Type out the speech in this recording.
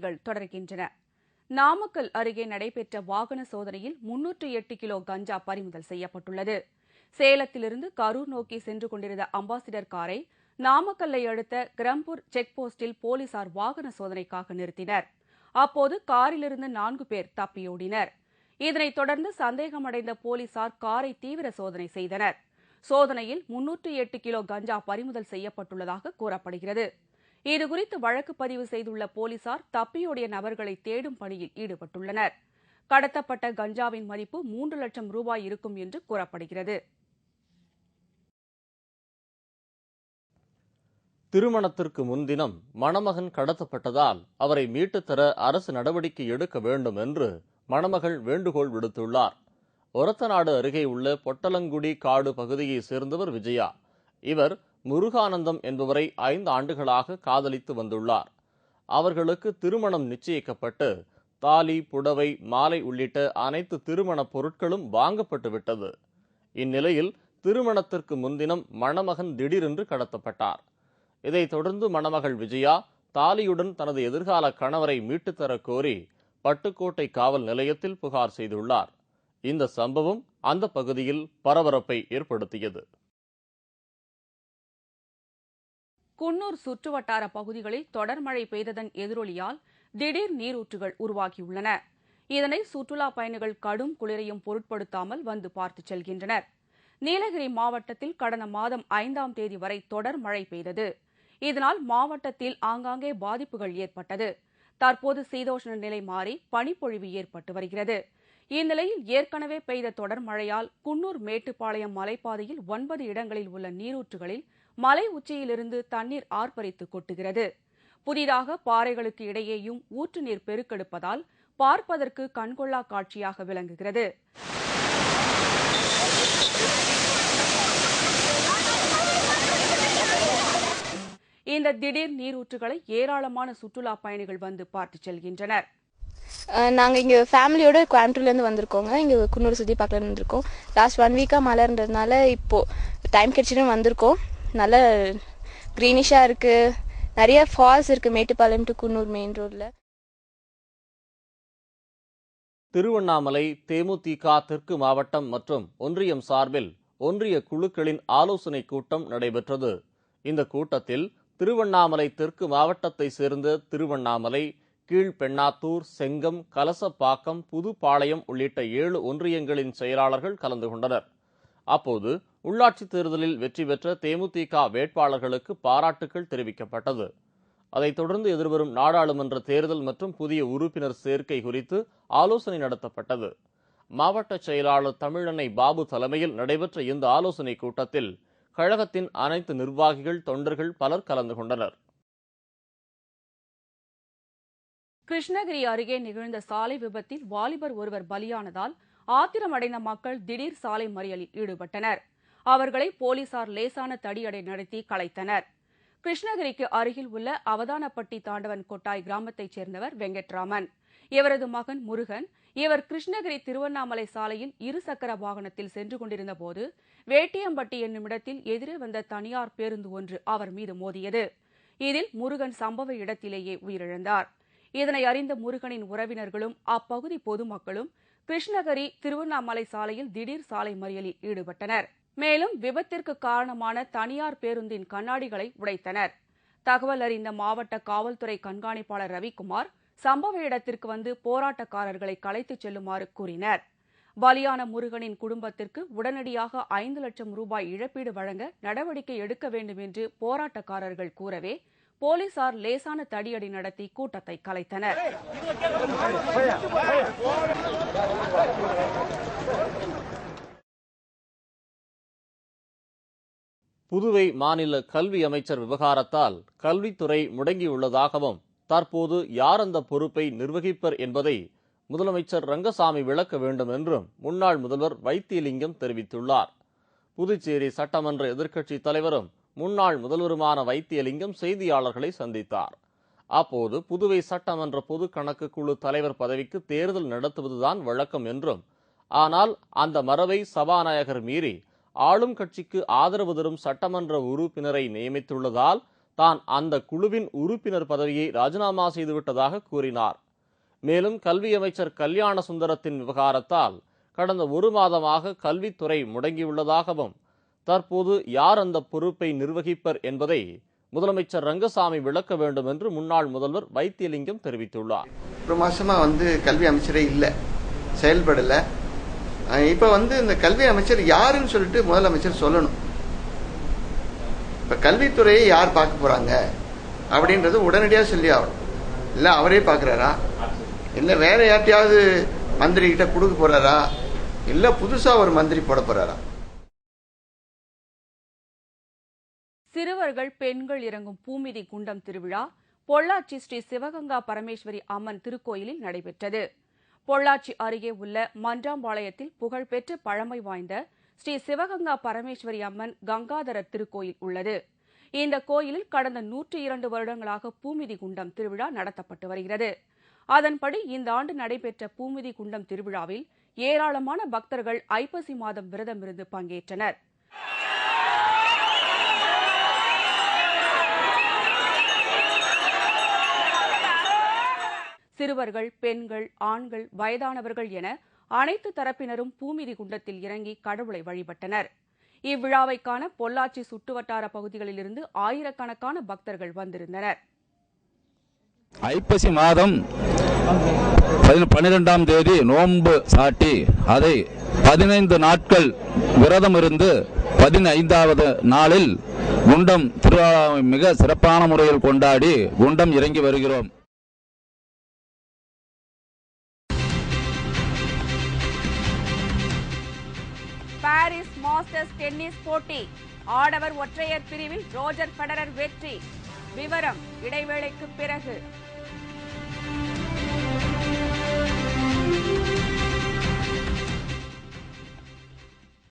செய்திகள் தொடர்கின்றன. நாமக்கல் அருகே நடைபெற்ற வாகன சோதனையில் 308 கிலோ கஞ்சா பறிமுதல் செய்யப்பட்டுள்ளது. சேலத்திலிருந்து கரூர் நோக்கி சென்று கொண்டிருந்த அம்பாசிடர் காரை நாமக்கல்லை அடுத்த கிரம்பூர் செக் போஸ்டில் போலீசார் வாகன சோதனைக்காக நிறுத்தினர். அப்போது காரிலிருந்து 4 பேர் தப்பியோடினர். இதனைத் தொடர்ந்து சந்தேகமடைந்த போலீசார் காரை தீவிர சோதனை செய்தனர். சோதனையில் 308 கிலோ கஞ்சா பறிமுதல் செய்யப்பட்டுள்ளதாக கூறப்படுகிறது. இதுகுறித்து வழக்கு பதிவு செய்துள்ள போலீசார் தப்பியோடிய நபர்களை தேடும் பணியில் ஈடுபட்டுள்ளனர். கடத்தப்பட்ட கஞ்சாவின் மதிப்பு 3 லட்சம் ரூபாய் இருக்கும் என்று கூறப்படுகிறது. திருமணத்திற்கு முன்தினம் மணமகன் கடத்தப்பட்டதால் அவரை மீட்டுத் தர அரசு நடவடிக்கை எடுக்க வேண்டும் என்று மணமகள் வேண்டுகோள் விடுத்துள்ளார். ஒரத்தநாடு அருகே உள்ள பொட்டலங்குடி காடு பகுதியைச் சேர்ந்தவர் விஜயா. இவர் முருகானந்தம் என்பவரை 5 ஆண்டுகளாக காதலித்து வந்துள்ளார். அவர்களுக்கு திருமணம் நிச்சயிக்கப்பட்டு தாலி, புடவை, மாலை உள்ளிட்ட அனைத்து திருமணப் பொருட்களும் வாங்கப்பட்டு விட்டது. இந்நிலையில் திருமணத்திற்கு முன்தினம் மணமகன் திடீரென்று கடத்தப்பட்டார். இதைத் தொடர்ந்து மணமகள் விஜயா தாலியுடன் தனது எதிர்கால கணவரை மீட்டுத்தர கோரி பட்டுக்கோட்டை காவல் நிலையத்தில் புகார் செய்துள்ளார். இந்த சம்பவம் அந்த பகுதியில் பரபரப்பை ஏற்படுத்தியது. குன்னூர் சுற்றுவட்டார பகுதிகளில் தொடர் மழை பெய்ததன் எதிரொலியால் திடீர் நீரூற்றுகள் உருவாகியுள்ளன. இதனை சுற்றுலா பயணிகள் கடும் குளிரையும் பொருட்படுத்தாமல் வந்து பார்த்து செல்கின்றனர். நீலகிரி மாவட்டத்தில் கடந்த மாதம் 5ஆம் தேதி வரை தொடர் மழை பெய்தது. இதனால் மாவட்டத்தில் ஆங்காங்கே பாதிப்புகள் ஏற்பட்டது. தற்போது சீதோஷ்ண நிலை மாறி பனிப்பொழிவு ஏற்பட்டு வருகிறது. இந்நிலையில் ஏற்கனவே பெய்த தொடர் மழையால் குன்னூர் மேட்டுப்பாளையம் மலைப்பாதையில் 9 இடங்களில் உள்ள நீரூற்றுகளில் மலை உச்சியிலிருந்து தண்ணீர் ஆர்ப்பரித்து கொட்டுகிறது. புதிதாக பாறைகளுக்கு இடையேயும் ஊற்று நீர் பெருக்கெடுப்பதால் பார்ப்பதற்கு கண்கொள்ளா காட்சியாக விளங்குகிறது. இந்த திடீர் நீரூற்றுகளை ஏராளமான சுற்றுலா பயணிகள் வந்து பார்த்து செல்கின்றனர். நாங்கள் இங்கே ஃபேமிலியோட கோயம்புத்தூர்லேருந்து வந்திருக்கோங்க. இங்கே குன்னூர் சுற்றி பார்க்கலான்னு வந்திருக்கோம். லாஸ்ட் 1 வீக்காக மழை இருந்ததுனால இப்போது டைம் கிடைச்சின்னு வந்திருக்கோம். நல்ல க்ரீனிஷாக இருக்குது. நிறைய ஃபால்ஸ் இருக்குது மேட்டுப்பாளையம் டு குன்னூர் மெயின் ரோடில். திருவண்ணாமலை தேமுதிக தெற்கு மாவட்டம் மற்றும் ஒன்றியம் சார்பில் ஒன்றிய குழுக்களின் ஆலோசனை கூட்டம் நடைபெற்றது. இந்த கூட்டத்தில் திருவண்ணாமலை தெற்கு மாவட்டத்தை சேர்ந்த திருவண்ணாமலை, கீழ்பெண்ணாத்தூர், செங்கம், கலசப்பாக்கம், புதுப்பாளையம் உள்ளிட்ட 7 ஒன்றியங்களின் செயலாளர்கள் கலந்து கொண்டனர். அப்போது உள்ளாட்சித் தேர்தலில் வெற்றி பெற்ற தேமுதிக வேட்பாளர்களுக்கு பாராட்டுகள் தெரிவிக்கப்பட்டது. அதைத் தொடர்ந்து எதிர்வரும் நாடாளுமன்ற தேர்தல் மற்றும் புதிய உறுப்பினர் சேர்க்கை குறித்து ஆலோசனை நடத்தப்பட்டது. மாவட்ட செயலாளர் தமிழன்னை பாபு தலைமையில் நடைபெற்ற இந்த ஆலோசனைக் கூட்டத்தில் கழகத்தின் அனைத்து நிர்வாகிகள், தொண்டர்கள் பலர் கலந்து கொண்டனர். கிருஷ்ணகிரி அருகே நிகழ்ந்த சாலை விபத்தில் வாலிபர் ஒருவர் பலியானதால் ஆத்திரமடைந்த மக்கள் திடீர் சாலை மறியலில் ஈடுபட்டனர். அவர்களை போலீசார் லேசான தடியடை நடத்தி கலைத்தனர். கிருஷ்ணகிரிக்கு அருகில் உள்ள அவதானப்பட்டி தாண்டவன் கொட்டாய் கிராமத்தைச் சேர்ந்தவர் வெங்கட்ராமன். இவரது மகன் முருகன். இவர் கிருஷ்ணகிரி திருவண்ணாமலை சாலையில் 2 சக்கர வாகனத்தில் சென்று கொண்டிருந்த போது வேட்டியம்பட்டி என்னுமிடத்தில் எதிரே வந்த தனியார் பேருந்து ஒன்று அவர் மீது மோதியது. இதில் முருகன் சம்பவ இடத்திலேயே உயிரிழந்தார். இதனை அறிந்த முருகனின் உறவினர்களும் அப்பகுதி பொதுமக்களும் கிருஷ்ணகிரி திருவண்ணாமலை சாலையில் திடீர் சாலை மறியலில் ஈடுபட்டனர். மேலும் விபத்திற்கு காரணமான தனியார் பேருந்தின் கண்ணாடிகளை உடைத்தனர். தகவல் அறிந்த மாவட்ட காவல்துறை கண்காணிப்பாளர் ரவிக்குமார் சம்பவ இடத்திற்கு வந்து போராட்டக்காரர்களை கலைத்துச் செல்லுமாறு கூறினர். பலியான முருகனின் குடும்பத்திற்கு உடனடியாக 5 லட்சம் ரூபாய் இழப்பீடு வழங்க நடவடிக்கை எடுக்க வேண்டும் என்று போராட்டக்காரர்கள் கூறவே போலீசார் லேசான தடியடி நடத்தி கூட்டத்தை கலைத்தனர். புதுவை மாநில கல்வி அமைச்சர் விவகாரத்தால் கல்வித்துறை முடங்கியுள்ளதாகவும் தற்போது யார் அந்த பொறுப்பை நிர்வகிப்பர் என்பதை முதலமைச்சர் ரங்கசாமி விளக்க வேண்டும் என்றும் முன்னாள் முதல்வர் வைத்தியலிங்கம் தெரிவித்துள்ளார். புதுச்சேரி சட்டமன்ற எதிர்க்கட்சித் தலைவரும் முன்னாள் முதல்வருமான வைத்தியலிங்கம் செய்தியாளர்களை சந்தித்தார். அப்போது புதுவை சட்டமன்ற பொது கணக்கு குழு தலைவர் பதவிக்கு தேர்தல் நடத்துவதுதான் வழக்கம் என்றும், ஆனால் அந்த மரபை சபாநாயகர் மீறி ஆளும் கட்சிக்கு ஆதரவு தரும் சட்டமன்ற உறுப்பினரை நியமித்துள்ளதால் தான் அந்த குழுவின் உறுப்பினர் பதவியை ராஜினாமா செய்துவிட்டதாக கூறினார். மேலும் கல்வி அமைச்சர் கல்யாண சுந்தரத்தின் விவகாரத்தால் கடந்த 1 மாதமாக கல்வித்துறை முடங்கியுள்ளதாகவும் தற்போது யார் அந்த பொறுப்பை நிர்வகிப்பர் என்பதை முதலமைச்சர் ரங்கசாமி விளக்க வேண்டும் என்று முன்னாள் முதல்வர் வைத்தியலிங்கம் தெரிவித்துள்ளார். 1 மாசமா கல்வி அமைச்சரே இல்லை, செயல்படல. இப்ப இந்த கல்வி அமைச்சர் யாருன்னு சொல்லிட்டு முதலமைச்சர் சொல்லணும். இப்ப கல்வித்துறையை யார் பார்க்க போறாங்க அப்படின்றது உடனடியாக சொல்லி ஆகணும். இல்ல அவரே பார்க்கிறாரா, இல்ல வேற யார்ட்டையாவது மந்திரி கிட்ட கொடுக்க போறாரா, இல்ல புதுசா ஒரு மந்திரி போட போறாரா? சிறுவர்கள் பெண்கள் இறங்கும் பூமிதி குண்டம் திருவிழா பொள்ளாச்சி ஸ்ரீ சிவகங்கா பரமேஸ்வரி அம்மன் திருக்கோயிலில் நடைபெற்றது. பொள்ளாச்சி அருகே உள்ள மன்றாம்பாளையத்தில் புகழ்பெற்ற பழமை வாய்ந்த ஸ்ரீ சிவகங்கா பரமேஸ்வரி அம்மன் கங்காதரர் திருக்கோயில் உள்ளது. இந்த கோயிலில் கடந்த 102 வருடங்களாக பூமிதி குண்டம் திருவிழா நடத்தப்பட்டு வருகிறது. அதன்படி இந்த ஆண்டு நடைபெற்ற பூமிதி குண்டம் திருவிழாவில் ஏராளமான பக்தர்கள் ஐப்பசி மாதம் விரதமிருந்து பங்கேற்றனர். சிறுவர்கள், பெண்கள், ஆண்கள், வயதானவர்கள் என அனைத்து தரப்பினரும் பூமிதி குண்டத்தில் இறங்கி கடவுளை வழிபட்டனர். இவ்விழாவை காண பொள்ளாச்சி சுற்றுவட்டார பகுதிகளிலிருந்து ஆயிரக்கணக்கான பக்தர்கள் வந்திருந்தனர். ஐப்பசி மாதம் 12ஆம் தேதி நோன்பு சாட்டி அதை 15 நாட்கள் விரதம் இருந்து 15வது நாளில் குண்டம் திருவிழாவை மிக சிறப்பான முறையில் கொண்டாடி குண்டம் இறங்கி வருகிறோம். பாரிஸ் மாஸ்டர்ஸ் டென்னிஸ் போட்டி ஆடவர் ஒற்றையர் பிரிவில் ரோஜர் ஃபெடரர் வெற்றி. விவரம் இடைவேளைக்கு பிறகு.